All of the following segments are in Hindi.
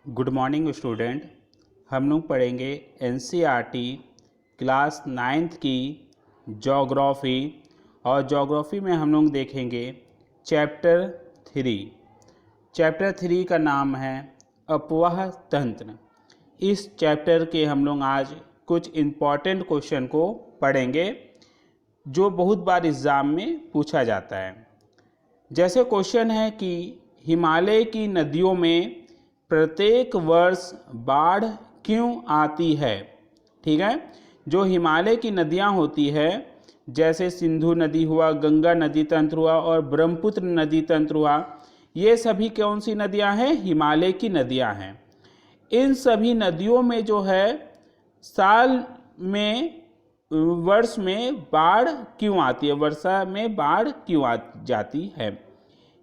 Good morning student. हम लोग पढ़ेंगे एनसीईआरटी क्लास 9th की जोग्राफ़ी। और जोग्राफ़ी में हम लोग देखेंगे चैप्टर 3। चैप्टर 3 का नाम है अपवाह तंत्र। इस चैप्टर के हम लोग आज कुछ इम्पॉर्टेंट क्वेश्चन को पढ़ेंगे जो बहुत बार एग्ज़ाम में पूछा जाता है। जैसे क्वेश्चन है कि हिमालय की नदियों में प्रत्येक वर्ष बाढ़ क्यों आती है। ठीक है, जो हिमालय की नदियां होती है जैसे सिंधु नदी हुआ, गंगा नदी तंत्र हुआ और ब्रह्मपुत्र नदी तंत्र हुआ, ये सभी कौन सी नदियां हैं? हिमालय की नदियां हैं। इन सभी नदियों में जो है साल में वर्ष में बाढ़ क्यों आती है, वर्षा में बाढ़ क्यों आ जाती है,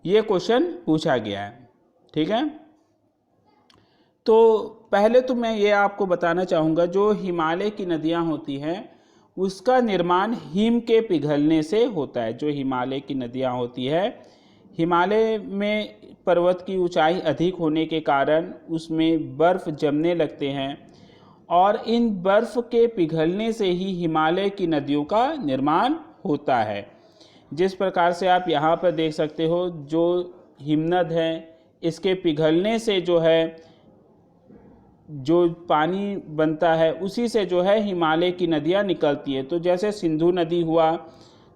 ये क्वेश्चन पूछा गया है। ठीक है, तो पहले तो मैं ये आपको बताना चाहूँगा, जो हिमालय की नदियाँ होती हैं उसका निर्माण हिम के पिघलने से होता है। जो हिमालय की नदियाँ होती है, हिमालय में पर्वत की ऊंचाई अधिक होने के कारण उसमें बर्फ़ जमने लगते हैं और इन बर्फ़ के पिघलने से ही हिमालय की नदियों का निर्माण होता है। जिस प्रकार से आप यहाँ पर देख सकते हो, जो हिमनद है इसके पिघलने से जो है जो पानी बनता है उसी से जो है हिमालय की नदियाँ निकलती है। तो जैसे सिंधु नदी हुआ,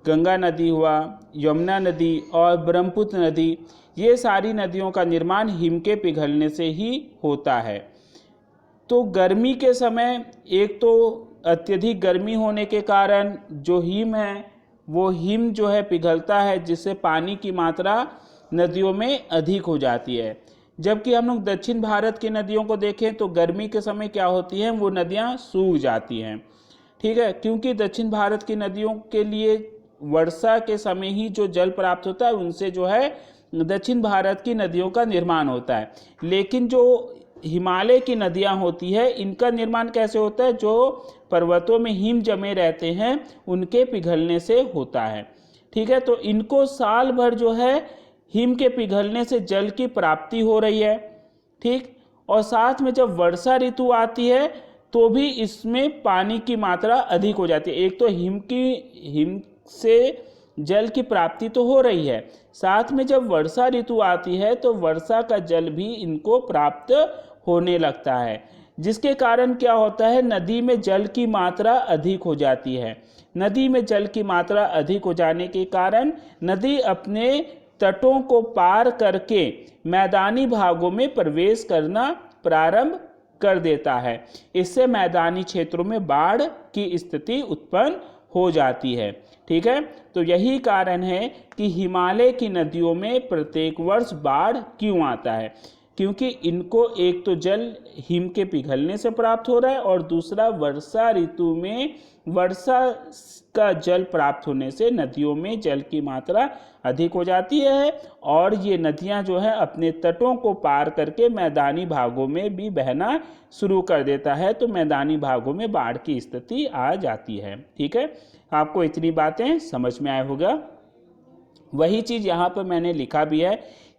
गंगा नदी हुआ, यमुना नदी और ब्रह्मपुत्र नदी, ये सारी नदियों का निर्माण हिम के पिघलने से ही होता है। तो गर्मी के समय एक तो अत्यधिक गर्मी होने के कारण जो हिम है वो हिम जो है पिघलता है, जिससे पानी की मात्रा नदियों में अधिक हो जाती है। जबकि हम लोग दक्षिण भारत की नदियों को देखें तो गर्मी के समय क्या होती हैं, वो नदियाँ सूख जाती हैं। ठीक है, क्योंकि दक्षिण भारत की नदियों के लिए वर्षा के समय ही जो जल प्राप्त होता है उनसे जो है दक्षिण भारत की नदियों का निर्माण होता है। लेकिन जो हिमालय की नदियाँ होती है इनका निर्माण कैसे होता है? जो पर्वतों में हिम जमे रहते हैं उनके पिघलने से होता है। ठीक है, तो इनको साल भर जो है हिम के पिघलने से जल की प्राप्ति हो रही है। ठीक, और साथ में जब वर्षा ऋतु आती है तो भी इसमें पानी की मात्रा अधिक हो जाती है। एक तो हिम से जल की प्राप्ति तो हो रही है, साथ में जब वर्षा ऋतु आती है तो वर्षा का जल भी इनको प्राप्त होने लगता है, जिसके कारण क्या होता है, नदी में जल की मात्रा अधिक हो जाती है। नदी में जल की मात्रा अधिक हो जाने के कारण नदी अपने तटों को पार करके मैदानी भागों में प्रवेश करना प्रारंभ कर देता है। इससे मैदानी क्षेत्रों में बाढ़ की स्थिति उत्पन्न हो जाती है। ठीक है, तो यही कारण है कि हिमालय की नदियों में प्रत्येक वर्ष बाढ़ क्यों आता है, क्योंकि इनको एक तो जल हिम के पिघलने से प्राप्त हो रहा है और दूसरा वर्षा ऋतु में वर्षा का जल प्राप्त होने से नदियों में जल की मात्रा अधिक हो जाती है और ये नदियां जो है अपने तटों को पार करके मैदानी भागों में भी बहना शुरू कर देता है। तो मैदानी भागों में बाढ़ की स्थिति आ जाती है। ठीक है, आपको इतनी बातें समझ में आया होगा। वही चीज़ यहाँ पर मैंने लिखा भी है,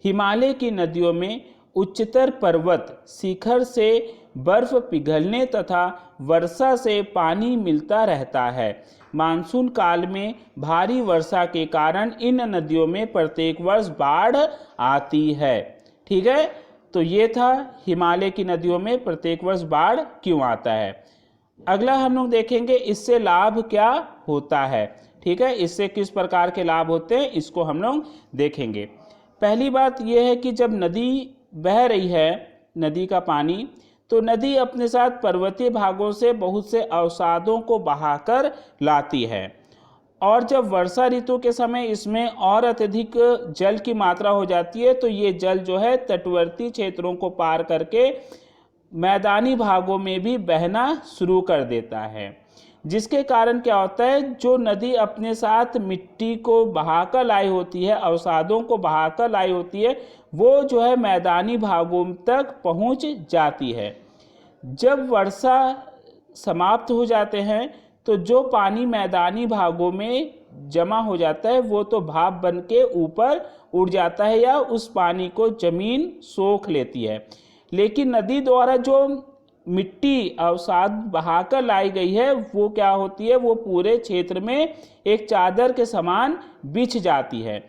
हिमालय की नदियों में उच्चतर पर्वत शिखर से बर्फ पिघलने तथा वर्षा से पानी मिलता रहता है। मानसून काल में भारी वर्षा के कारण इन नदियों में प्रत्येक वर्ष बाढ़ आती है। ठीक है, तो ये था हिमालय की नदियों में प्रत्येक वर्ष बाढ़ क्यों आता है। अगला हम लोग देखेंगे इससे लाभ क्या होता है। ठीक है, इससे किस प्रकार के लाभ होते हैं इसको हम लोग देखेंगे। पहली बात यह है कि जब नदी बह रही है, नदी का पानी, तो नदी अपने साथ पर्वतीय भागों से बहुत से अवसादों को बहाकर लाती है और जब वर्षा ऋतु के समय इसमें और अत्यधिक जल की मात्रा हो जाती है तो ये जल जो है तटवर्ती क्षेत्रों को पार करके मैदानी भागों में भी बहना शुरू कर देता है, जिसके कारण क्या होता है, जो नदी अपने साथ मिट्टी को बहाकर लाई होती है, अवसादों को बहाकर लाई होती है, वो जो है मैदानी भागों तक पहुंच जाती है। जब वर्षा समाप्त हो जाते हैं तो जो पानी मैदानी भागों में जमा हो जाता है वो तो भाप बन के ऊपर उड़ जाता है या उस पानी को जमीन सोख लेती है। लेकिन नदी द्वारा जो मिट्टी अवसाद बहाकर लाई गई है वो क्या होती है, वो पूरे क्षेत्र में एक चादर के समान बिछ जाती है।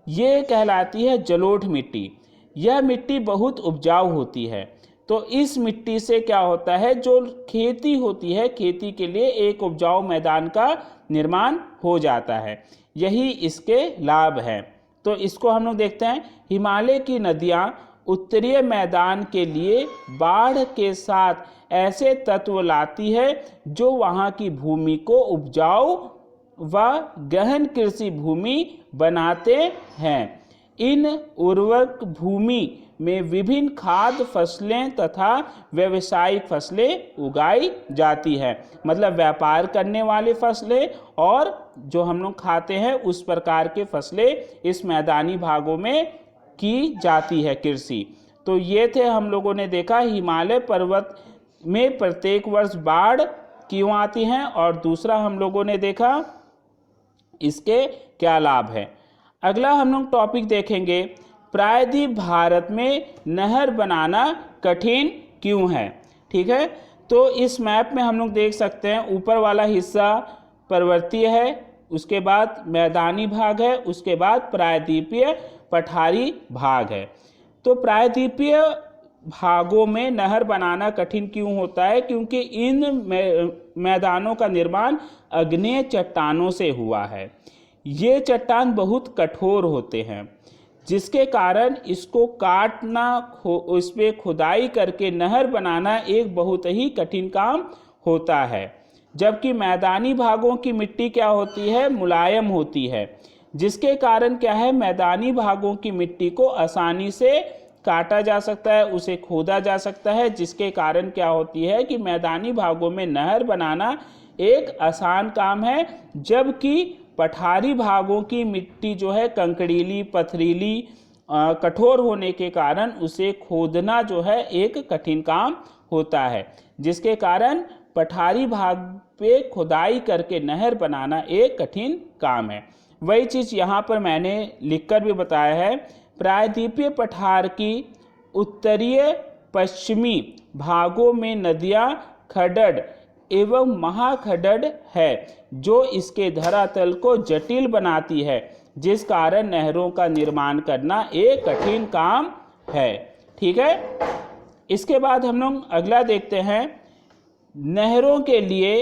ये कहलाती है जलोढ़ मिट्टी। यह मिट्टी बहुत उपजाऊ होती है। तो इस मिट्टी से क्या होता है, जो खेती होती है, खेती के लिए एक उपजाऊ मैदान का निर्माण हो जाता है। यही इसके लाभ हैं। तो इसको हम लोग देखते हैं। हिमालय की नदियाँ उत्तरीय मैदान के लिए बाढ़ के साथ ऐसे तत्व लाती है जो वहाँ की भूमि को उपजाऊ व गहन कृषि भूमि बनाते हैं। इन उर्वरक भूमि में विभिन्न खाद्य फसलें तथा व्यावसायिक फसलें उगाई जाती है। मतलब व्यापार करने वाली फसलें और जो हम लोग खाते हैं उस प्रकार के फसलें इस मैदानी भागों में की जाती है कृषि। तो ये थे हम लोगों ने देखा हिमालय पर्वत में प्रत्येक वर्ष बाढ़ क्यों आती हैं, और दूसरा हम लोगों ने देखा इसके क्या लाभ हैं। अगला हम लोग टॉपिक देखेंगे, प्रायद्वीप भारत में नहर बनाना कठिन क्यों है। ठीक है, तो इस मैप में हम लोग देख सकते हैं ऊपर वाला हिस्सा पर्वतीय है, उसके बाद मैदानी भाग है, उसके बाद प्रायद्वीपीय पठारी भाग है। तो प्रायद्वीपीय भागों में नहर बनाना कठिन क्यों होता है, क्योंकि इन मैदानों का निर्माण आग्नेय चट्टानों से हुआ है। ये चट्टान बहुत कठोर होते हैं, जिसके कारण इसको काटना, इस पर खुदाई करके नहर बनाना एक बहुत ही कठिन काम होता है। जबकि मैदानी भागों की मिट्टी क्या होती है, मुलायम होती है, जिसके कारण क्या है, मैदानी भागों की मिट्टी को आसानी से काटा जा सकता है, उसे खोदा जा सकता है, जिसके कारण क्या होती है कि मैदानी भागों में नहर बनाना एक आसान काम है। जबकि पठारी भागों की मिट्टी जो है कंकड़ीली, पथरीली, कठोर होने के कारण उसे खोदना जो है एक कठिन काम होता है, जिसके कारण पठारी भाग पे खुदाई करके नहर बनाना एक कठिन काम है। वही चीज़ यहाँ पर मैंने लिखकर भी बताया है। प्रायद्वीपीय पठार की उत्तरीय पश्चिमी भागों में नदियाँ खडड एवं महाखडड है, जो इसके धरातल को जटिल बनाती है, जिस कारण नहरों का निर्माण करना एक कठिन काम है। ठीक है, इसके बाद हम लोग अगला देखते हैं, नहरों के लिए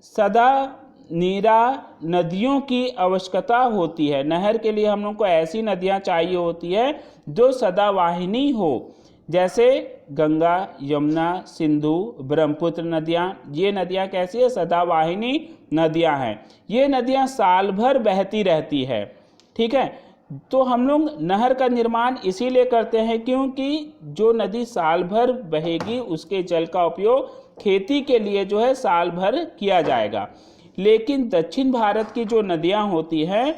सदा नीरा नदियों की आवश्यकता होती है। नहर के लिए हम लोग को ऐसी नदियाँ चाहिए होती है जो सदावाहिनी हो, जैसे गंगा, यमुना, सिंधु, ब्रह्मपुत्र नदियाँ। ये नदियाँ कैसी है, सदावाहिनी नदियाँ हैं। ये नदियाँ साल भर बहती रहती है। ठीक है, तो हम लोग नहर का निर्माण इसीलिए करते हैं क्योंकि जो नदी साल भर बहेगी उसके जल का उपयोग खेती के लिए जो है साल भर किया जाएगा। लेकिन दक्षिण भारत की जो नदियाँ होती हैं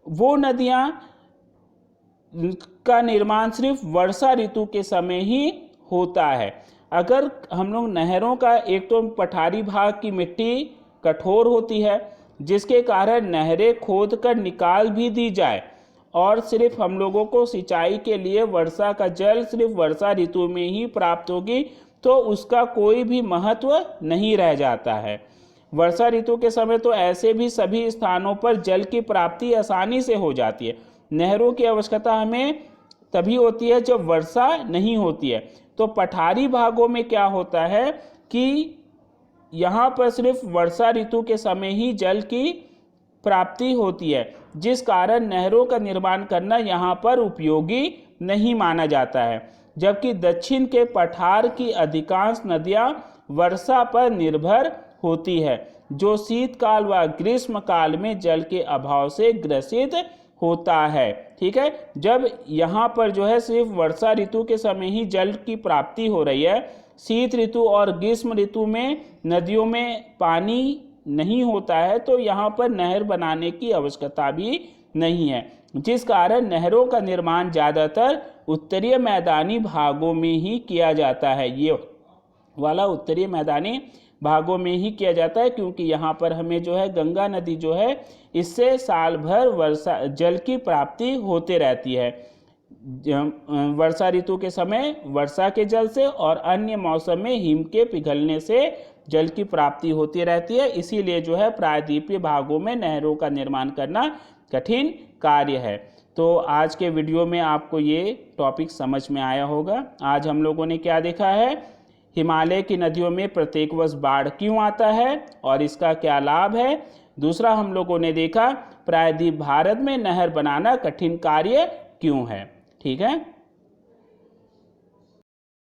वो नदियाँ का निर्माण सिर्फ वर्षा ऋतु के समय ही होता है। अगर हम लोग नहरों का, एक तो पठारी भाग की मिट्टी कठोर होती है, जिसके कारण नहरें खोद कर निकाल भी दी जाए और सिर्फ हम लोगों को सिंचाई के लिए वर्षा का जल सिर्फ वर्षा ऋतु में ही प्राप्त होगी, तो उसका कोई भी महत्व नहीं रह जाता है। वर्षा ऋतु के समय तो ऐसे भी सभी स्थानों पर जल की प्राप्ति आसानी से हो जाती है। नहरों की आवश्यकता हमें तभी होती है जब वर्षा नहीं होती है। तो पठारी भागों में क्या होता है कि यहाँ पर सिर्फ वर्षा ऋतु के समय ही जल की प्राप्ति होती है, जिस कारण नहरों का निर्माण करना यहाँ पर उपयोगी नहीं माना जाता है। जबकि दक्षिण के पठार की अधिकांश नदियाँ वर्षा पर निर्भर होती है, जो शीतकाल व ग्रीष्म काल में जल के अभाव से ग्रसित होता है। ठीक है, जब यहाँ पर जो है सिर्फ वर्षा ऋतु के समय ही जल की प्राप्ति हो रही है, शीत ऋतु और ग्रीष्म ऋतु में नदियों में पानी नहीं होता है, तो यहाँ पर नहर बनाने की आवश्यकता भी नहीं है, जिस कारण नहरों का निर्माण ज़्यादातर उत्तरीय मैदानी भागों में ही किया जाता है। ये वाला उत्तरीय मैदानी भागों में ही किया जाता है, क्योंकि यहाँ पर हमें जो है गंगा नदी जो है इससे साल भर वर्षा जल की प्राप्ति होते रहती है। वर्षा ऋतु के समय वर्षा के जल से और अन्य मौसम में हिम के पिघलने से जल की प्राप्ति होती रहती है। इसीलिए जो है प्रायद्वीपीय भागों में नहरों का निर्माण करना कठिन कार्य है। तो आज के वीडियो में आपको ये टॉपिक समझ में आया होगा। आज हम लोगों ने क्या देखा है, हिमालय की नदियों में प्रत्येक वर्ष बाढ़ क्यों आता है और इसका क्या लाभ है। दूसरा हम लोगों ने देखा प्रायद्वीप भारत में नहर बनाना कठिन कार्य क्यों है। ठीक है।